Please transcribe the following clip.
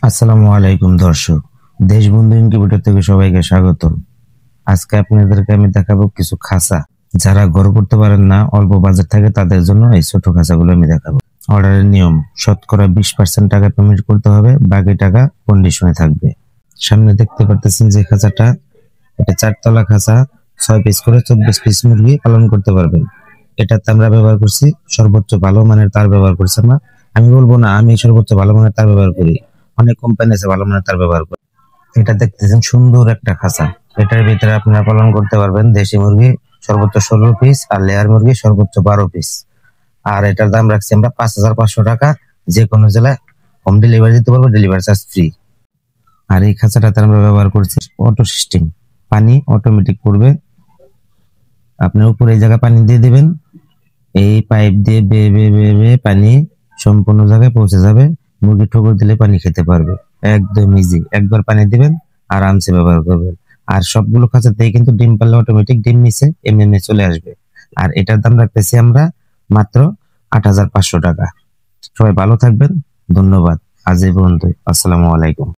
আসসালামু আলাইকুম দর্শক, দেশবন্ধু ইনকিউবেটর থেকে সবাইকে স্বাগতম। আজকে আপনাদেরকে আমি দেখাবো কিছু খাঁচা। যারা ঘর করতে পারেন না, অল্প বাজেট থাকে, তাদের জন্য এই ছোট খাঁচাগুলো আমি দেখাবো। অর্ডারের নিয়ম: শতকরা 20% টাকা পেমেন্ট করতে হবে, বাকি টাকা কন্ডিশনে থাকবে। সামনে দেখতে পারতেছেন যে খাঁচাটা, এটা 4 তলা খাঁচা। 6 পিস করে 24 পিস মুরগি পালন করতে পারবেন। এটাতে আমরা ব্যবহার করছি সর্বোচ্চ ভালো মানের তার ব্যবহার করছি আমরা। আমি বলবো না আমি সর্বোচ্চ ভালো মানের তার ব্যবহার করি, অনেক কোম্পানি আছে ভালো মানের তার ব্যবহার করে। এটা দেখতেছেন সুন্দর একটা খাঁচা। এটার ভিতরে আপনারা পালন করতে পারবেন দেশি মুরগি সর্বোচ্চ 16 পিস আর লেয়ার মুরগি সর্বোচ্চ 12 পিস। আর এটার দাম রাখছি আমরা 5,500 টাকা। যে কোনো জেলায় হোম ডেলিভারি দিতে পারবো, ডেলিভারি চার্জ ফ্রি। আর এই খাঁচাটাতে আমরা ব্যবহার করছি অটো সিস্টেম, পানি অটোমেটিক পড়বে। আপনি উপরে এই জায়গায় পানি দিয়ে দিবেন, এই পাইপ দিয়ে বেয়ে বেয়ে বেয়ে বেয়ে পানি সম্পূর্ণ জায়গায় পৌঁছে যাবে। মুরগি ঠোকর দিলে পানি খেতে পারবে। একদম ইজি, একবার পানি দিবেন, আরামসে ব্যবহার করবেন। আর সবগুলো খাঁচাতেই কিন্তু ডিম পারলে অটোমেটিক ডিম নিচে এমনি চলে আসবে। আর এটার দাম রাখতেছি আমরা মাত্র 8,500 টাকা। সবাই ভালো থাকবেন, ধন্যবাদ। আজ এই পর্যন্তই। আসসালামু আলাইকুম।